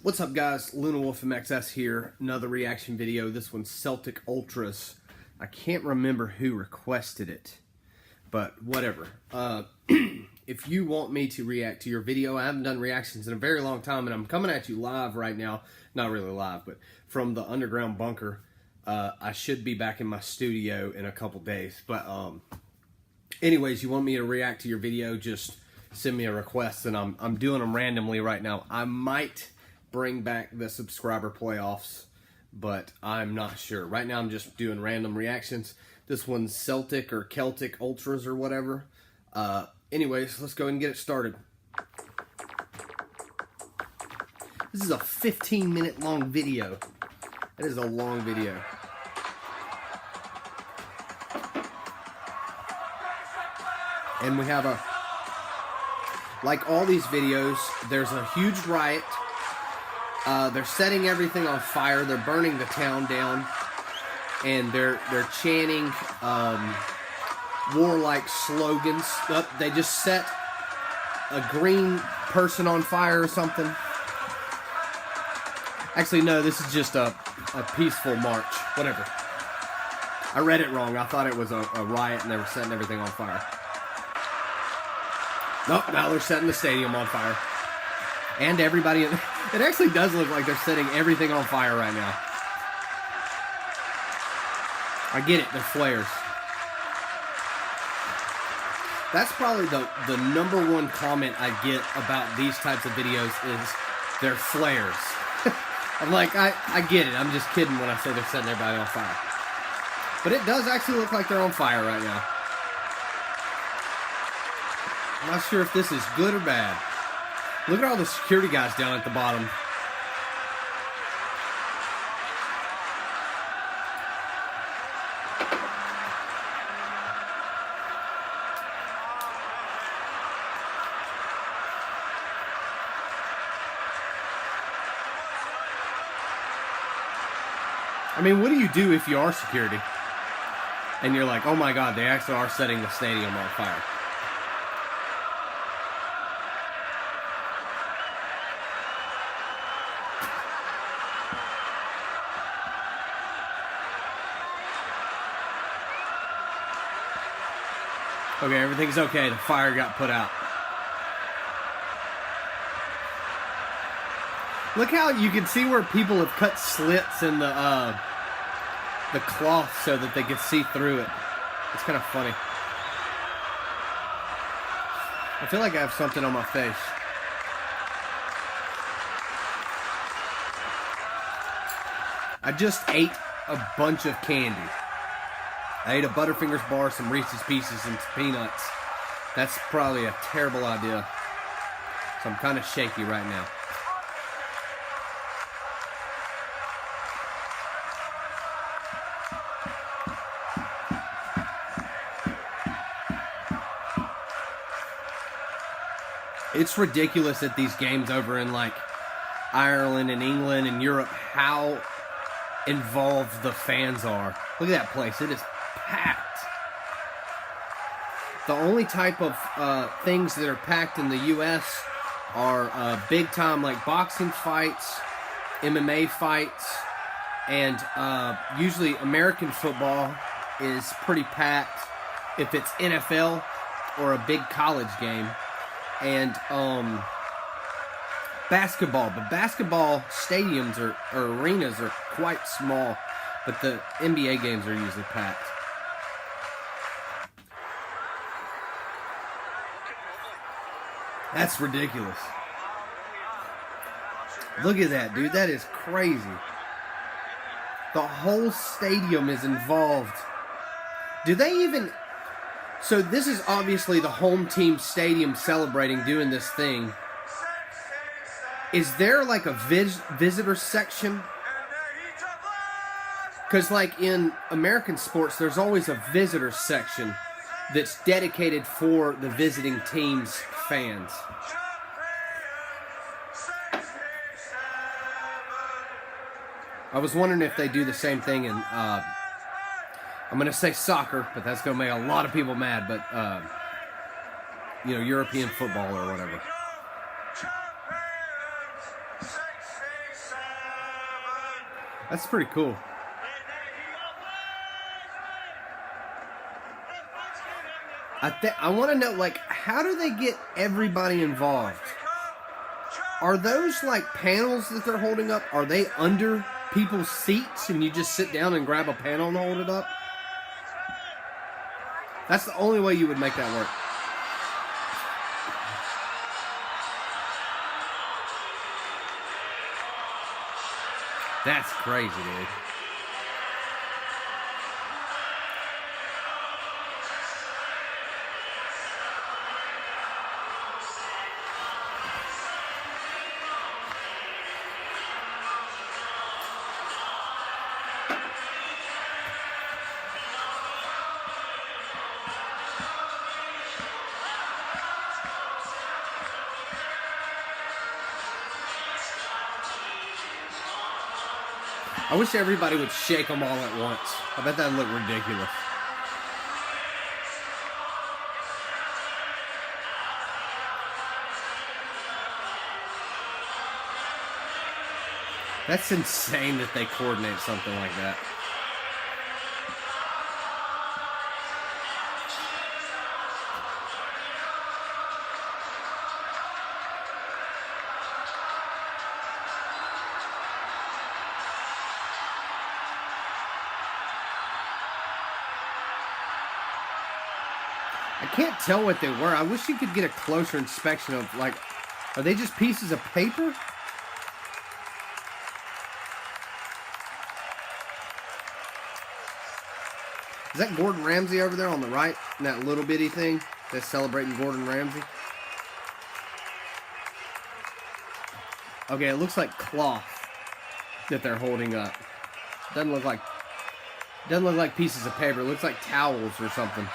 What's up, guys? Luna Wolf MXS here. Another reaction video. This one's Celtic Ultras. I can't remember who requested it, but whatever. If you want me to react to your video, I haven't done reactions in a very long time, and I'm coming at you live right now. Not really live, but from the underground bunker. I should be back in my studio in a couple days. But anyways, you want me to react to your video, just send me a request, and I'm doing them randomly right now. I might bring back the subscriber playoffs, but I'm not sure. Right now I'm just doing random reactions. This one's Celtic or Celtic Ultras or whatever. Anyways, let's go ahead and get it started. This is a 15-minute long video. That is a long video. And we have like all these videos, there's a huge riot. They're setting everything on fire. They're burning the town down, and they're chanting warlike slogans. They just set a green person on fire or something. Actually, no, this is just a peaceful march. Whatever. I read it wrong. I thought it was a riot and they were setting everything on fire. Nope, now they're setting the stadium on fire. And everybody, it actually does look like they're setting everything on fire right now. I get it, they're flares. That's probably the number one comment I get about these types of videos is they're flares. I'm like, I get it, I'm just kidding when I say they're setting everybody on fire. But it does actually look like they're on fire right now. I'm not sure if this is good or bad. Look at all the security guys down at the bottom. I mean, what do you do if you are security? And you're like, oh my God, they actually are setting the stadium on fire. Okay, everything's okay. The fire got put out. Look how you can see where people have cut slits in the cloth so that they can see through it. It's kind of funny. I feel like I have something on my face. I just ate a bunch of candy. I ate a Butterfingers bar, some Reese's Pieces, and some peanuts. That's probably a terrible idea. So I'm kind of shaky right now. It's ridiculous at these games over in like Ireland and England and Europe how involved the fans are. Look at that place. It is packed. The only type of things that are packed in the U.S. are big time like boxing fights, MMA fights, and usually American football is pretty packed if it's NFL or a big college game. And basketball, but basketball stadiums or arenas are quite small, but the NBA games are usually packed. That's ridiculous. Look at that, dude. That is crazy. The whole stadium is involved. Do they even... So this is obviously the home team stadium celebrating, doing this thing. Is there like a visitor section? Because like in American sports, there's always a visitor section that's dedicated for the visiting team's fans. I was wondering if they do the same thing in, I'm going to say soccer, but that's going to make a lot of people mad, but, you know, European football or whatever. That's pretty cool. I want to know, like, how do they get everybody involved? Are those, like, panels that they're holding up, are they under people's seats and you just sit down and grab a panel and hold it up? That's the only way you would make that work. That's crazy, dude. I wish everybody would shake them all at once. I bet that'd look ridiculous. That's insane that they coordinate something like that. I can't tell what they were. I wish you could get a closer inspection of, like, are they just pieces of paper? Is that Gordon Ramsay over there on the right? In that little bitty thing that's celebrating Gordon Ramsay? Okay, it looks like cloth that they're holding up. Doesn't look like pieces of paper. It looks like towels or something.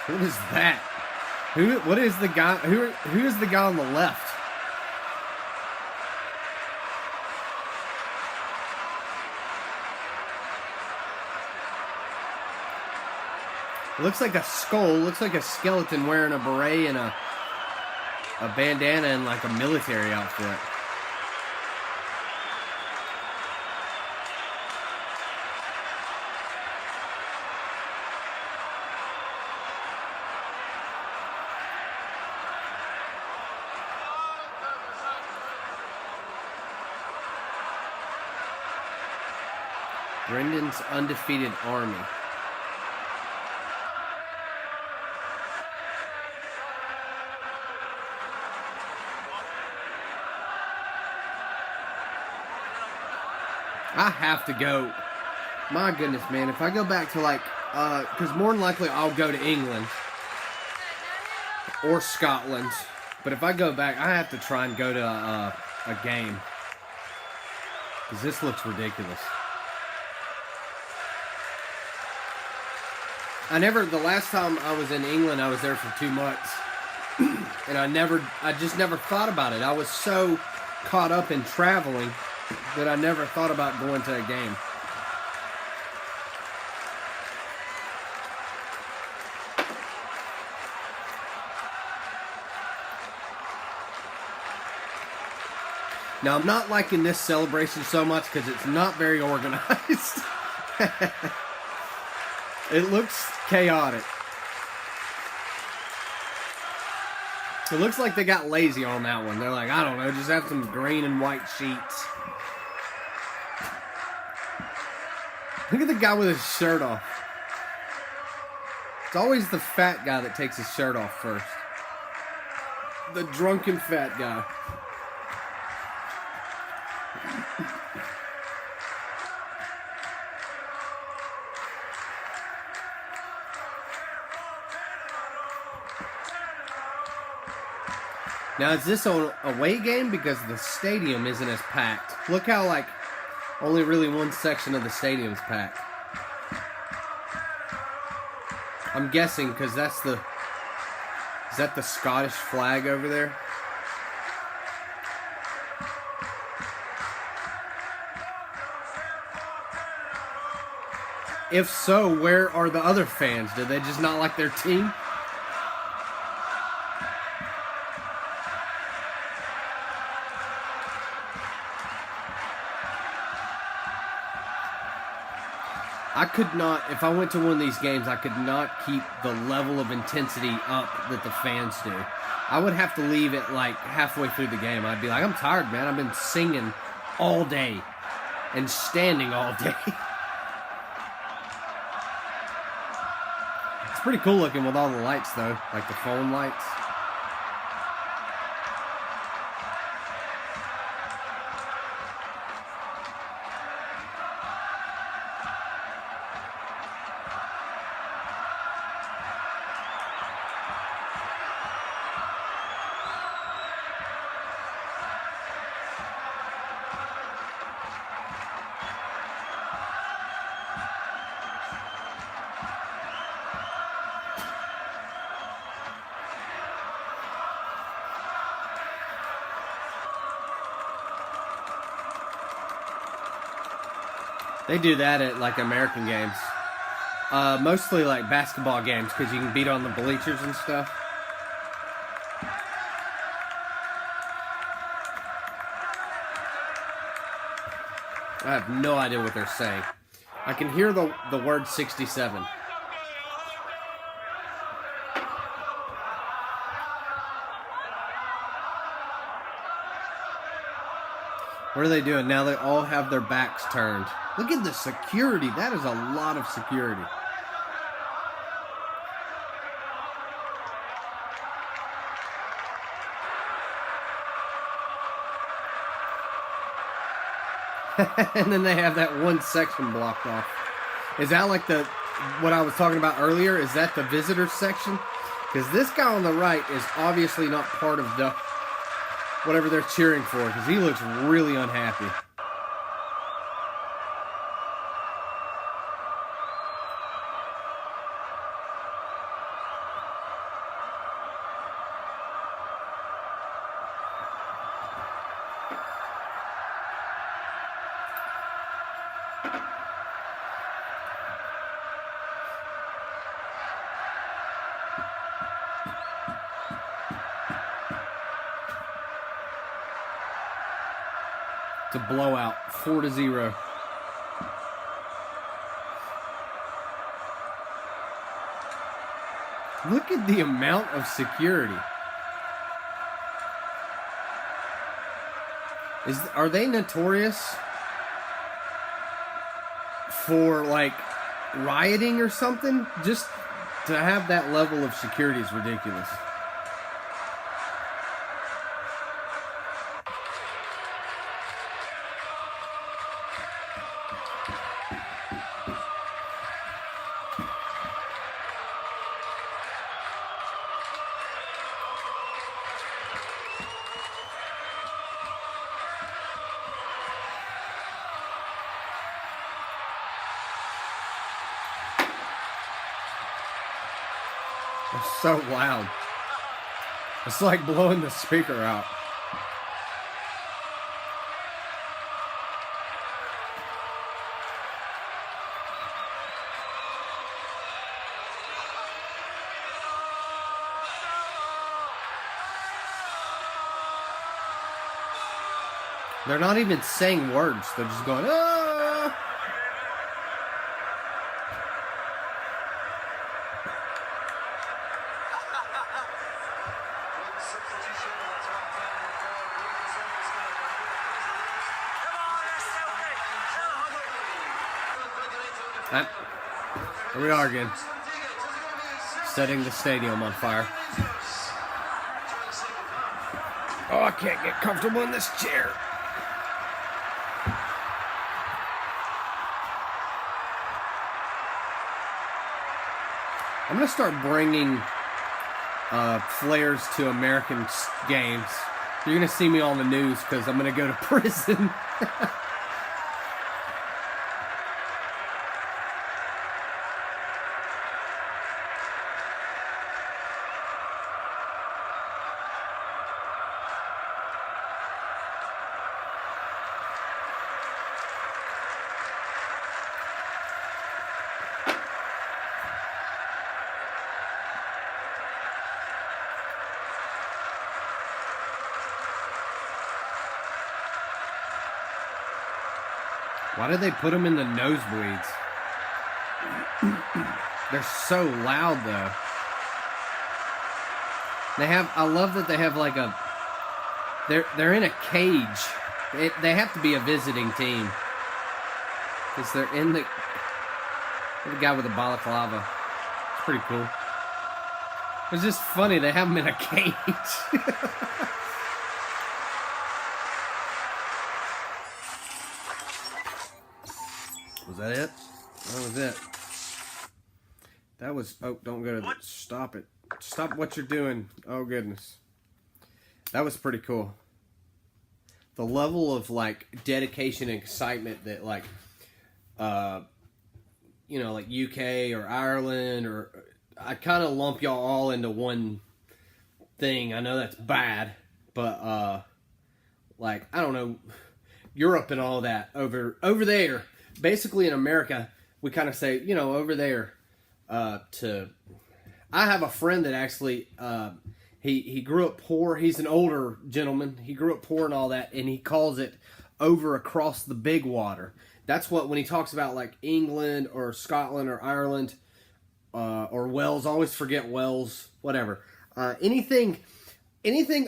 What is that? What is the guy? Who is the guy on the left? It looks like a skull. It looks like a skeleton wearing a beret and a bandana and like a military outfit. Brendan's undefeated army. I have to go. My goodness, man. If I go back to, like, because more than likely I'll go to England or Scotland. But if I go back, I have to try and go to a game. Because this looks ridiculous. The last time I was in England, I was there for 2 months. And I just never thought about it. I was so caught up in traveling that I never thought about going to a game. Now, I'm not liking this celebration so much because it's not very organized. It looks chaotic. It looks like they got lazy on that one. They're like, I don't know, just have some green and white sheets. Look at the guy with his shirt off. It's always the fat guy that takes his shirt off first. The drunken fat guy. Now, is this an away game? Because the stadium isn't as packed. Look how, like, only really one section of the stadium's packed. I'm guessing because that's the... Is that the Scottish flag over there? If so, where are the other fans? Do they just not like their team? I could not, if I went to one of these games, I could not keep the level of intensity up that the fans do. I would have to leave it like halfway through the game. I'd be like, I'm tired, man. I've been singing all day and standing all day. It's pretty cool looking with all the lights, though, like the phone lights. They do that at like American games. Mostly like basketball games because you can beat on the bleachers and stuff. I have no idea what they're saying. I can hear the word 67. What are they doing? Now they all have their backs turned. Look at the security. That is a lot of security. And then they have that one section blocked off. Is that like what I was talking about earlier? Is that the visitor section? Because this guy on the right is obviously not part of the whatever they're cheering for, because he looks really unhappy. It's a blowout, 4-0. Look at the amount of security. Are they notorious for like rioting or something? Just to have that level of security is ridiculous. It's so loud. It's like blowing the speaker out. They're not even saying words. They're just going, ah! Here we are again, setting the stadium on fire. Oh, I can't get comfortable in this chair. I'm going to start bringing flares to American games. You're going to see me on the news because I'm going to go to prison. Why did they put them in the nosebleeds? They're so loud, though. They have. I love that they have like a. They're in a cage. They have to be a visiting team because they're in the guy with the balaclava. It's pretty cool. It's just funny they have them in a cage. Was that it? That was it. That was. Oh, don't go to the. Stop it. Stop what you're doing. Oh, goodness. That was pretty cool. The level of, like, dedication and excitement that, like, you know, like UK or Ireland, or I kind of lump y'all all into one thing. I know that's bad, but, like, I don't know, Europe and all that over there. Basically, in America, we kind of say, you know, over there, I have a friend that actually, he grew up poor. He's an older gentleman. He grew up poor and all that, and he calls it over across the big water. That's what, when he talks about like England or Scotland or Ireland or Wales, I always forget Wales, whatever. Anything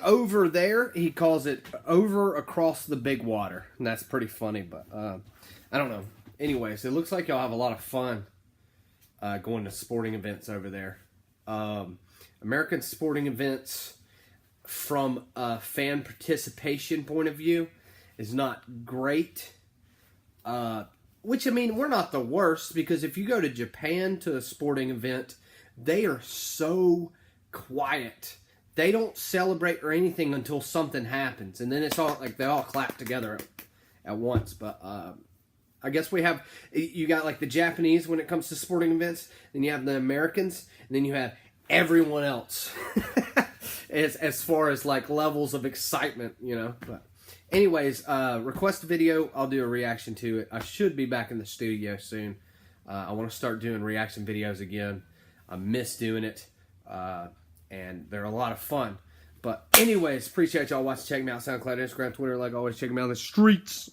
over there, he calls it over across the big water. And that's pretty funny, but I don't know. Anyways, it looks like y'all have a lot of fun going to sporting events over there. American sporting events, from a fan participation point of view, is not great. Which, I mean, we're not the worst, because if you go to Japan to a sporting event, they are so quiet. They don't celebrate or anything until something happens, and then it's all like they all clap together at once. But I guess you got like the Japanese when it comes to sporting events, then you have the Americans, and then you have everyone else as far as like levels of excitement, you know. But anyways, request a video, I'll do a reaction to it. I should be back in the studio soon. I want to start doing reaction videos again. I miss doing it, and they're a lot of fun. But anyways, appreciate y'all watching. Check me out, SoundCloud, Instagram, Twitter. Like always, check me out on the streets.